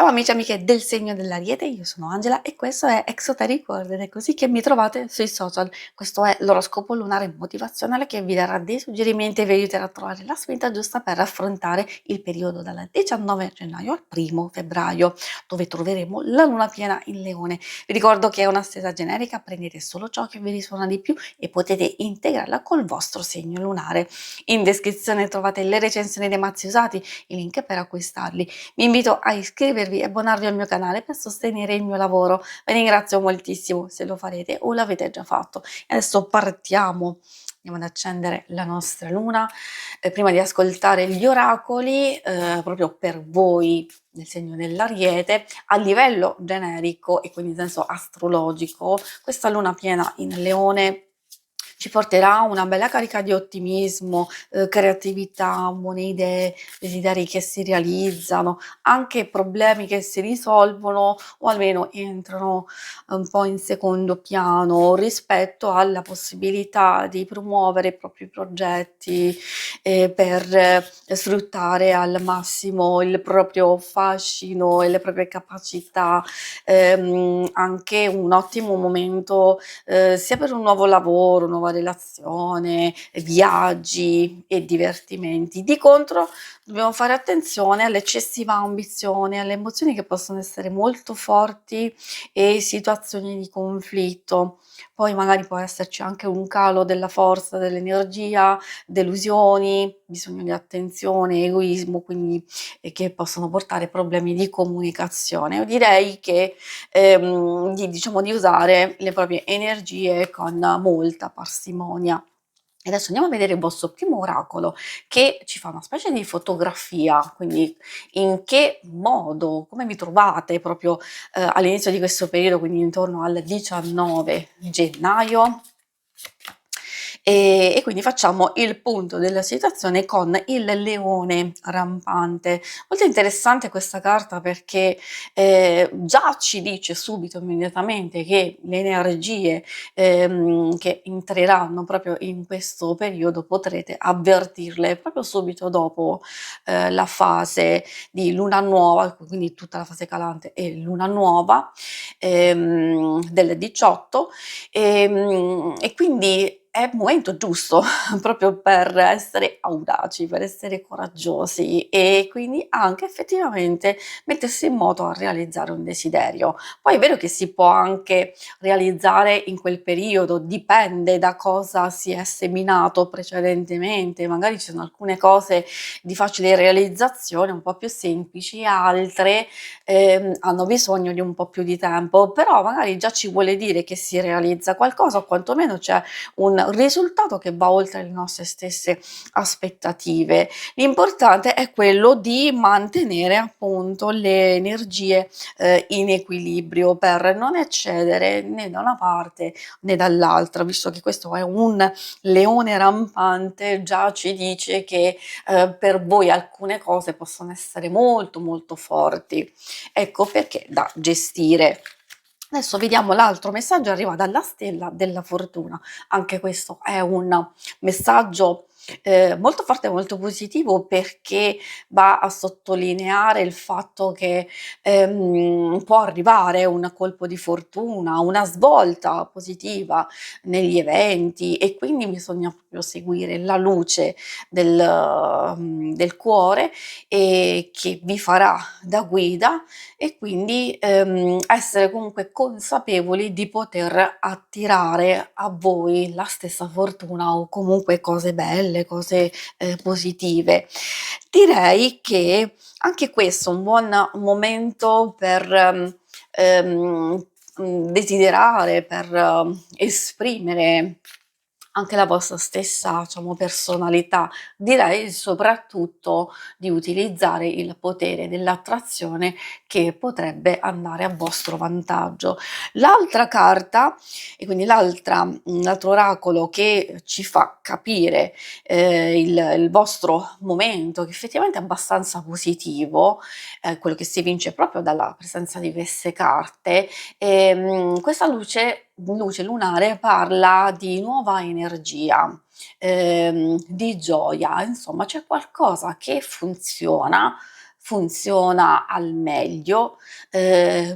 amici e amiche del segno dell'Ariete, io sono Angela e questo è Exoteric World ed è così che mi trovate sui social. Questo è l'oroscopo lunare motivazionale che vi darà dei suggerimenti e vi aiuterà a trovare la spinta giusta per affrontare il periodo dal 19 gennaio al 1 febbraio, dove troveremo la luna piena in Leone. Vi ricordo che è una stesa generica, prendete solo ciò che vi risuona di più e potete integrarla col vostro segno lunare. In descrizione trovate le recensioni dei mazzi usati, i link per acquistarli. Vi invito a iscrivervi e abbonarvi al mio canale per sostenere il mio lavoro. Vi ringrazio moltissimo se lo farete o l'avete già fatto. E adesso partiamo. Andiamo ad accendere la nostra luna. Prima di ascoltare gli oracoli, proprio per voi nel segno dell'Ariete, a livello generico e quindi in senso astrologico, questa luna piena in Leone ci porterà una bella carica di ottimismo, creatività, buone idee, desideri che si realizzano, anche problemi che si risolvono o almeno entrano un po' in secondo piano rispetto alla possibilità di promuovere i propri progetti per sfruttare al massimo il proprio fascino e le proprie capacità. Anche un ottimo momento sia per un nuovo lavoro, nuova relazione, viaggi e divertimenti. Di contro dobbiamo fare attenzione all'eccessiva ambizione, alle emozioni che possono essere molto forti e situazioni di conflitto. Poi magari può esserci anche un calo della forza, dell'energia, delusioni, bisogno di attenzione, egoismo, quindi che possono portare problemi di comunicazione. Io direi che diciamo di usare le proprie energie con molta parsimonia. E adesso andiamo a vedere il vostro primo oracolo che ci fa una specie di fotografia, quindi in che modo, come vi trovate proprio all'inizio di questo periodo, quindi intorno al 19 gennaio. E quindi facciamo il punto della situazione con il leone rampante. Molto interessante questa carta perché già ci dice subito, immediatamente, che le energie che entreranno proprio in questo periodo potrete avvertirle proprio subito dopo la fase di luna nuova, quindi tutta la fase calante e luna nuova del 18 e quindi è il momento giusto proprio per essere audaci, per essere coraggiosi e quindi anche effettivamente mettersi in moto a realizzare un desiderio. Poi è vero che si può anche realizzare in quel periodo, dipende da cosa si è seminato precedentemente, magari ci sono alcune cose di facile realizzazione, un po' più semplici, altre hanno bisogno di un po' più di tempo, però magari già ci vuole dire che si realizza qualcosa o quantomeno c'è un risultato che va oltre le nostre stesse aspettative. L'importante è quello di mantenere appunto le energie in equilibrio per non eccedere né da una parte né dall'altra, visto che questo è un leone rampante, già ci dice che per voi alcune cose possono essere molto molto forti. Ecco perché da gestire. Adesso vediamo l'altro messaggio, arriva dalla stella della fortuna. Anche questo è un messaggio molto forte e molto positivo perché va a sottolineare il fatto che può arrivare un colpo di fortuna, una svolta positiva negli eventi e quindi bisogna proprio seguire la luce del cuore e che vi farà da guida e quindi essere comunque consapevoli di poter attirare a voi la stessa fortuna o comunque cose belle, cose positive. Direi che anche questo è un buon momento per desiderare, per esprimere anche la vostra stessa, diciamo, personalità. Direi soprattutto di utilizzare il potere dell'attrazione che potrebbe andare a vostro vantaggio. L'altra carta, e quindi l'altro oracolo che ci fa capire il vostro momento, che effettivamente è abbastanza positivo, quello che si vince proprio dalla presenza di queste carte, questa luce lunare parla di nuova energia, di gioia, insomma c'è qualcosa che funziona funziona al meglio,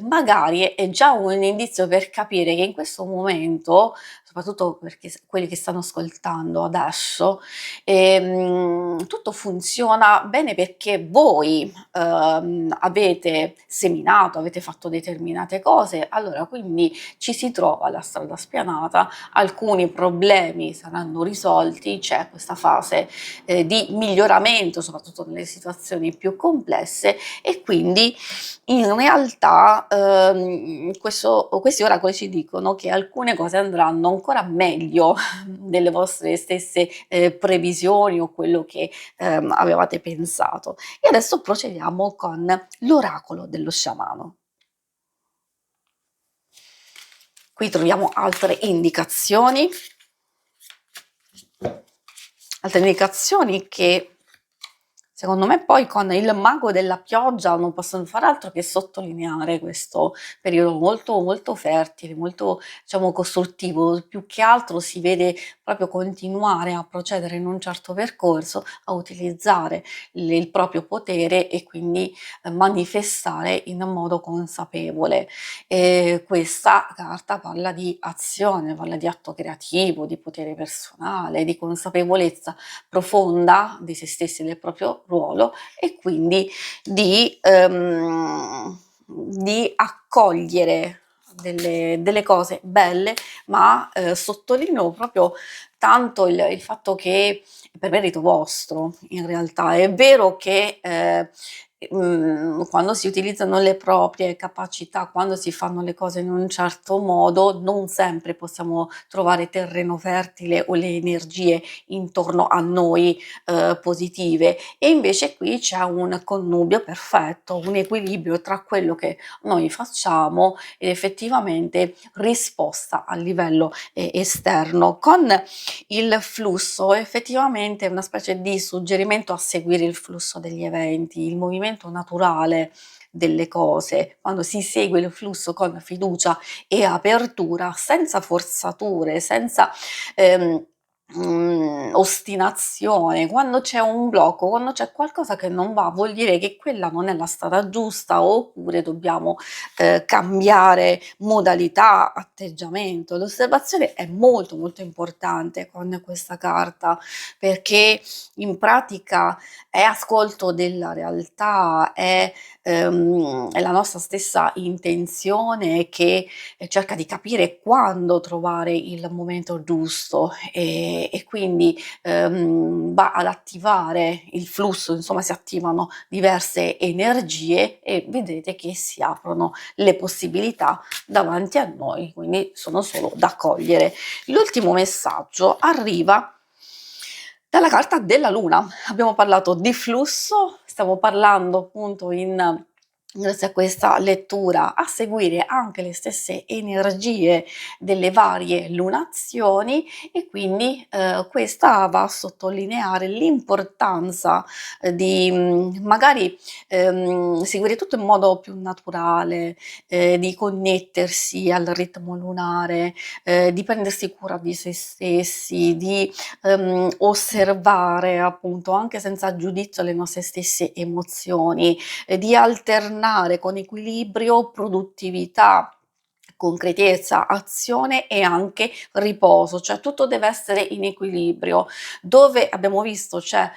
magari è già un indizio per capire che in questo momento, soprattutto perché quelli che stanno ascoltando adesso, tutto funziona bene perché voi avete seminato, avete fatto determinate cose, allora quindi ci si trova la strada spianata, alcuni problemi saranno risolti, c'è questa fase di miglioramento, soprattutto nelle situazioni più complesse, e quindi in realtà questi oracoli ci dicono che alcune cose andranno ancora meglio delle vostre stesse previsioni o quello che avevate pensato. E adesso procediamo con l'oracolo dello sciamano. Qui troviamo altre indicazioni che secondo me poi con il mago della pioggia non possono fare altro che sottolineare questo periodo molto, molto fertile, molto, diciamo, costruttivo. Più che altro si vede proprio continuare a procedere in un certo percorso, a utilizzare il proprio potere e quindi manifestare in modo consapevole. Questa carta parla di azione, parla di atto creativo, di potere personale, di consapevolezza profonda di se stessi e del proprio ruolo, e quindi di accogliere delle cose belle, ma sottolineo proprio tanto il fatto che è per merito vostro, in realtà. È vero che quando si utilizzano le proprie capacità, quando si fanno le cose in un certo modo, non sempre possiamo trovare terreno fertile o le energie intorno a noi positive, e invece qui c'è un connubio perfetto, un equilibrio tra quello che noi facciamo ed effettivamente risposta a livello esterno. Con il flusso effettivamente è una specie di suggerimento a seguire il flusso degli eventi, il movimento naturale delle cose. Quando si segue il flusso con fiducia e apertura, senza forzature, senza ehm, ostinazione, quando c'è un blocco, quando c'è qualcosa che non va, vuol dire che quella non è la strada giusta, oppure dobbiamo cambiare modalità, atteggiamento. L'osservazione è molto molto importante con questa carta, perché in pratica è ascolto della realtà, è la nostra stessa intenzione che cerca di capire quando trovare il momento giusto, e quindi va ad attivare il flusso, insomma si attivano diverse energie e vedrete che si aprono le possibilità davanti a noi, quindi sono solo da cogliere. L'ultimo messaggio arriva dalla carta della luna. Abbiamo parlato di flusso, stiamo parlando appunto grazie a questa lettura a seguire anche le stesse energie delle varie lunazioni, e quindi questa va a sottolineare l'importanza di magari seguire tutto in modo più naturale, di connettersi al ritmo lunare, di prendersi cura di se stessi, di osservare appunto anche senza giudizio le nostre stesse emozioni, di alternare con equilibrio produttività, concretezza, azione e anche riposo, cioè tutto deve essere in equilibrio. Dove abbiamo visto c'è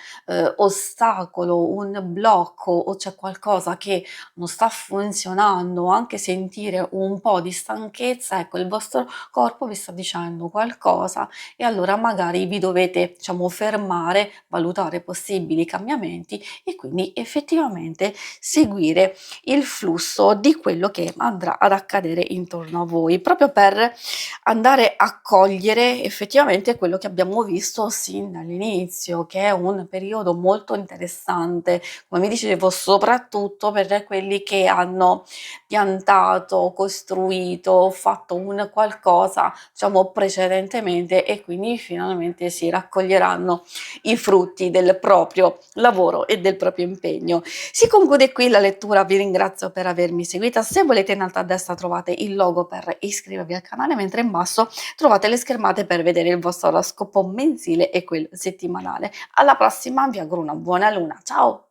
ostacolo, un blocco o c'è qualcosa che non sta funzionando, anche sentire un po' di stanchezza, ecco il vostro corpo vi sta dicendo qualcosa, e allora magari vi dovete, diciamo, fermare, valutare possibili cambiamenti e quindi effettivamente seguire il flusso di quello che andrà ad accadere intorno a voi, proprio per andare a cogliere effettivamente quello che abbiamo visto sin dall'inizio, che è un periodo molto interessante, come vi dicevo, soprattutto per quelli che hanno piantato, costruito, fatto un qualcosa, diciamo, precedentemente, e quindi finalmente si raccoglieranno i frutti del proprio lavoro e del proprio impegno. Si conclude qui la lettura, vi ringrazio per avermi seguita. Se volete, in alto a destra trovate il logo per iscrivervi al canale, mentre in basso trovate le schermate per vedere il vostro oroscopo mensile e quello settimanale. Alla prossima, vi auguro una buona luna, ciao!